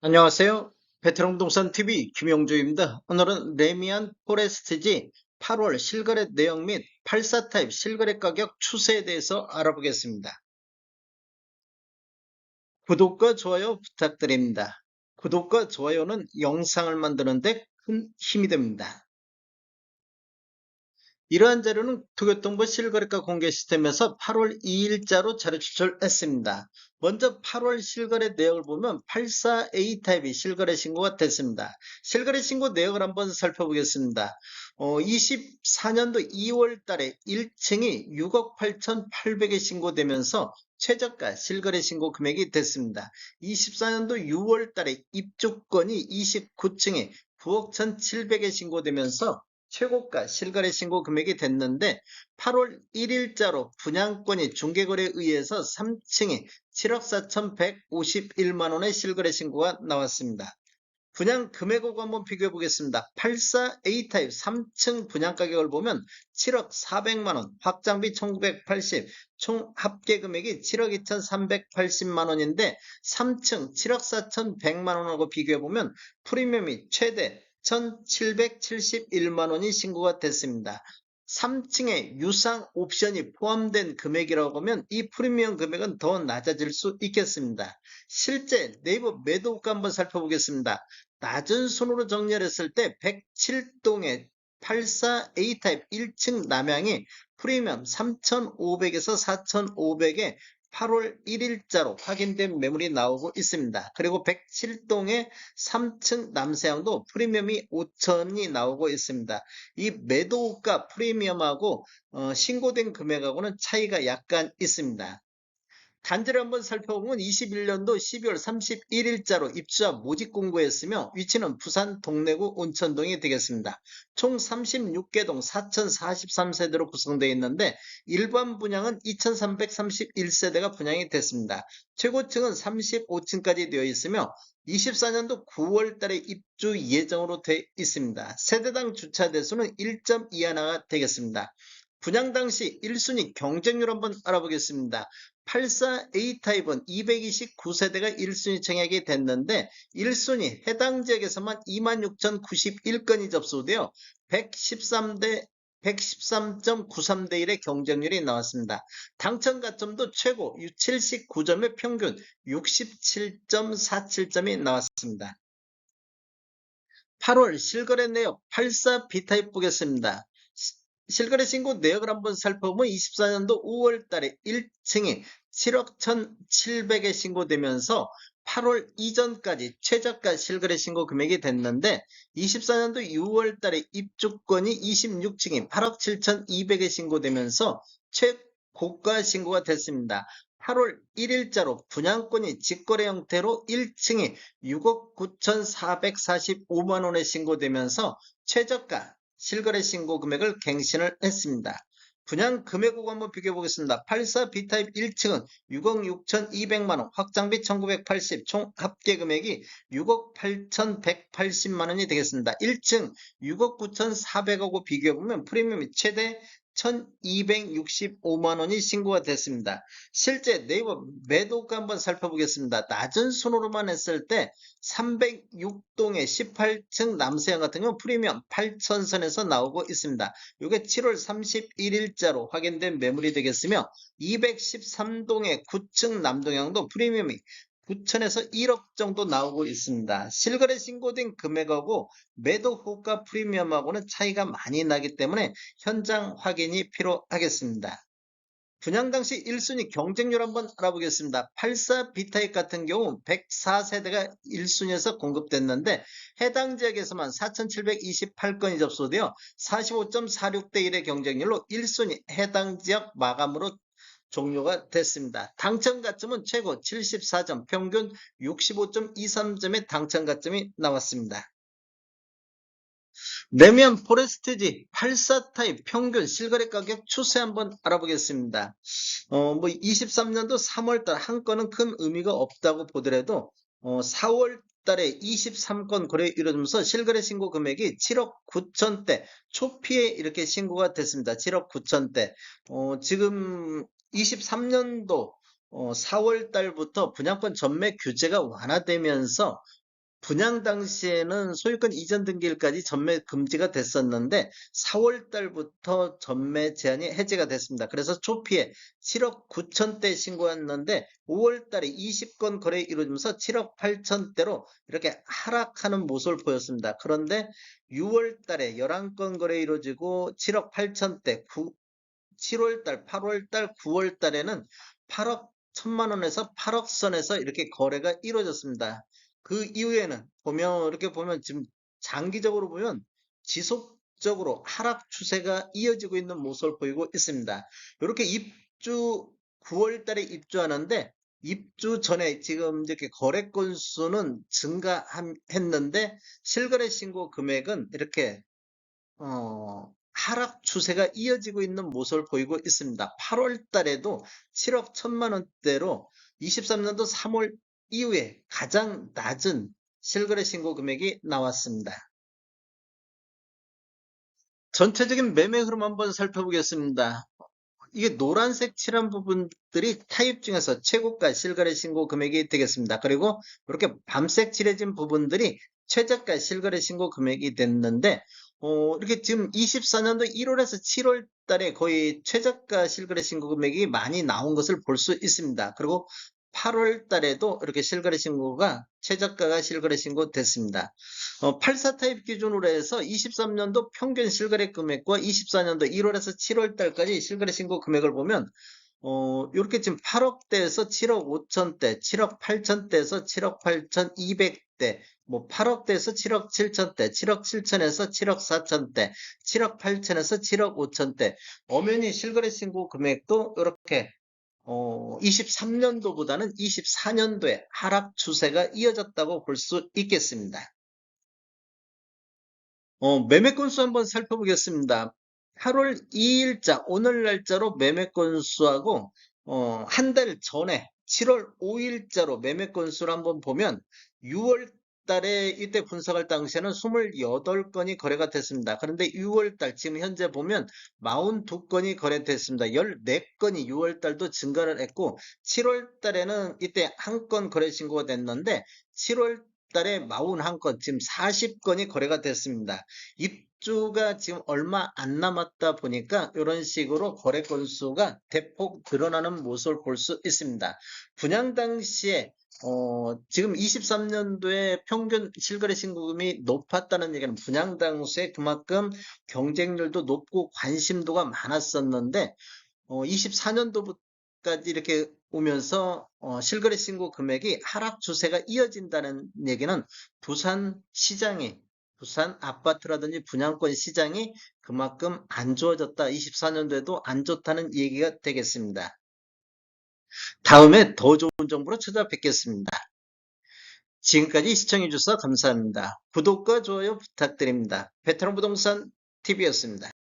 안녕하세요. 베트남동산TV 김용조입니다. 오늘은 레미안 포레스트지 8월 실거래 내용 및 84 타입 실거래 가격 추세에 대해서 알아보겠습니다. 구독과 좋아요 부탁드립니다. 구독과 좋아요는 영상을 만드는 데 큰 힘이 됩니다. 이러한 자료는 도교통부 실거래가 공개 시스템에서 8월 2일자로 자료 추출했습니다. 먼저 8월 실거래 내역을 보면 84A 타입이 실거래 신고가 됐습니다. 실거래 신고 내역을 한번 살펴보겠습니다. 24년도 2월 달에 1층이 6억 8,800에 신고되면서 최저가 실거래 신고 금액이 됐습니다. 24년도 6월 달에 입주권이 29층에 9억 1,700에 신고되면서 최고가 실거래 신고 금액이 됐는데 8월 1일자로 분양권이 중개거래에 의해서 3층에 7억 4,151만 원의 실거래 신고가 나왔습니다. 분양 금액하고 한번 비교해 보겠습니다. 84A 타입 3층 분양 가격을 보면 7억 400만 원, 확장비 1980, 총 합계 금액이 7억 2,380만 원인데 3층 7억 4,100만 원하고 비교해 보면 프리미엄이 최대 1,771만 원이 신고가 됐습니다. 3층에 유상 옵션이 포함된 금액이라고 하면 이 프리미엄 금액은 더 낮아질 수 있겠습니다. 실제 네이버 매도가 한번 살펴보겠습니다. 낮은 순으로 정렬했을 때 107동의 84A 타입 1층 남향이 프리미엄 3,500에서 4,500에 8월 1일자로 확인된 매물이 나오고 있습니다. 그리고 107동의 3층 남서향도 프리미엄이 5,000이 나오고 있습니다. 이 매도가 프리미엄하고 신고된 금액하고는 차이가 약간 있습니다. 단지를 한번 살펴보면 21년도 12월 31일자로 입주자 모집 공고했으며 위치는 부산 동래구 온천동이 되겠습니다. 총 36개 동 4043세대로 구성되어 있는데 일반 분양은 2331세대가 분양이 됐습니다. 최고층은 35층까지 되어 있으며 24년도 9월 달에 입주 예정으로 되어 있습니다. 세대당 주차 대수는 1.21가 되겠습니다. 분양 당시 1순위 경쟁률 한번 알아보겠습니다. 84A 타입은 229세대가 1순위 청약이 됐는데 1순위 해당 지역에서만 26,091건이 접수되어 113.93대 1의 경쟁률이 나왔습니다. 당첨 가점도 최고 79점의 평균 67.47점이 나왔습니다. 8월 실거래 내역 84B 타입 보겠습니다. 실거래 신고 내역을 한번 살펴보면 24년도 5월 달에 1층이 7억 1,700에 신고되면서 8월 이전까지 최저가 실거래 신고 금액이 됐는데 24년도 6월 달에 입주권이 26층이 8억 7,200에 신고되면서 최고가 신고가 됐습니다. 8월 1일자로 분양권이 직거래 형태로 1층이 6억 9,445만 원에 신고되면서 최저가 실거래 신고 금액을 갱신을 했습니다. 분양 금액하고 한번 비교해 보겠습니다. 84B 타입 1층은 6억 6,200만원, 확장비 1980, 총 합계 금액이 6억 8,180만원이 되겠습니다. 1층 6억 9,400하고 비교해 보면 프리미엄이 최대 1,265만원이 신고가 됐습니다. 실제 네이버 매도가 한번 살펴보겠습니다. 낮은 순으로만 했을 때 306동의 18층 남서향 같은 경우 프리미엄 8,000선에서 나오고 있습니다. 이게 7월 31일자로 확인된 매물이 되겠으며 213동의 9층 남동향도 프리미엄이 9천에서 1억 정도 나오고 있습니다. 실거래 신고된 금액하고 매도 호가 프리미엄하고는 차이가 많이 나기 때문에 현장 확인이 필요하겠습니다. 분양 당시 1순위 경쟁률 한번 알아보겠습니다. 84B 타입 같은 경우 104세대가 1순위에서 공급됐는데 해당 지역에서만 4,728건이 접수되어 45.46대 1의 경쟁률로 1순위 해당 지역 마감으로 종료가 됐습니다. 당첨 가점은 최고 74점, 평균 65.23점의 당첨 가점이 나왔습니다. 레미안 포레스트지 84 타입 평균 실거래 가격 추세 한번 알아보겠습니다. 23년도 3월달 한 건은 큰 의미가 없다고 보더라도 4월 달에 23건 거래 이루어지면서 실거래 신고 금액이 7억 9천대 초피에 이렇게 신고가 됐습니다. 7억 9천대. 지금 23년도 4월 달부터 분양권 전매 규제가 완화되면서 분양 당시에는 소유권 이전 등기일까지 전매 금지가 됐었는데 4월 달부터 전매 제한이 해제가 됐습니다. 그래서 초피에 7억 9천대 신고했는데 5월 달에 20건 거래 이루어지면서 7억 8천대로 이렇게 하락하는 모습을 보였습니다. 그런데 6월 달에 11건 거래 이루어지고 7억 8천대, 7월 달, 8월 달, 9월 달에는 8억 1천만 원에서 8억 선에서 이렇게 거래가 이루어졌습니다. 그 이후에는 이렇게 보면 지금 장기적으로 보면 지속적으로 하락 추세가 이어지고 있는 모습을 보이고 있습니다. 이렇게 입주 9월 달에 입주하는데 입주 전에 지금 이렇게 거래 건수는 증가했는데 실거래 신고 금액은 이렇게 하락 추세가 이어지고 있는 모습을 보이고 있습니다. 8월 달에도 7억 1천만 원대로 23년도 3월 이후에 가장 낮은 실거래 신고 금액이 나왔습니다. 전체적인 매매 흐름 한번 살펴보겠습니다. 이게 노란색 칠한 부분들이 타입 중에서 최고가 실거래 신고 금액이 되겠습니다. 그리고 이렇게 밤색 칠해진 부분들이 최저가 실거래 신고 금액이 됐는데 이렇게 지금 24년도 1월에서 7월 달에 거의 최저가 실거래 신고 금액이 많이 나온 것을 볼 수 있습니다. 그리고 8월 달에도 이렇게 실거래 신고가 최저가가 실거래 신고 됐습니다. 84 타입 기준으로 해서 23년도 평균 실거래 금액과 24년도 1월에서 7월 달까지 실거래 신고 금액을 보면 이렇게 지금 8억대에서 7억 5천대, 7억 8천대에서 7억 8천2백대, 뭐 8억대에서 7억 7천대, 7억 7천에서 7억 4천대, 7억 8천에서 7억 5천대. 엄연히 실거래 신고 금액도 이렇게 23년도보다는 24년도에 하락 추세가 이어졌다고 볼 수 있겠습니다. 매매 건수 한번 살펴보겠습니다. 8월 2일자 오늘 날짜로 매매 건수하고 한 달 전에 7월 5일자로 매매 건수를 한번 보면 6월 달에 이때 분석할 당시에는 28건이 거래가 됐습니다. 그런데 6월 달 지금 현재 보면 42건이 거래됐습니다. 14건이 6월 달도 증가를 했고 7월 달에는 이때 한 건 거래 신고가 됐는데 7월 달에 41건, 지금 40건이 거래가 됐습니다. 입주가 지금 얼마 안 남았다 보니까 이런 식으로 거래 건수가 대폭 늘어나는 모습을 볼 수 있습니다. 분양 당시에 지금 23년도에 평균 실거래 신고금이 높았다는 얘기는 분양 당시에 그만큼 경쟁률도 높고 관심도가 많았었는데 24년도까지 이렇게 오면서 실거래 신고 금액이 하락 추세가 이어진다는 얘기는 부산 시장이, 부산 아파트라든지 분양권 시장이 그만큼 안 좋아졌다. 24년도에도 안 좋다는 얘기가 되겠습니다. 다음에 더 좋은 정보로 찾아뵙겠습니다. 지금까지 시청해주셔서 감사합니다. 구독과 좋아요 부탁드립니다. 베테랑 부동산 TV였습니다.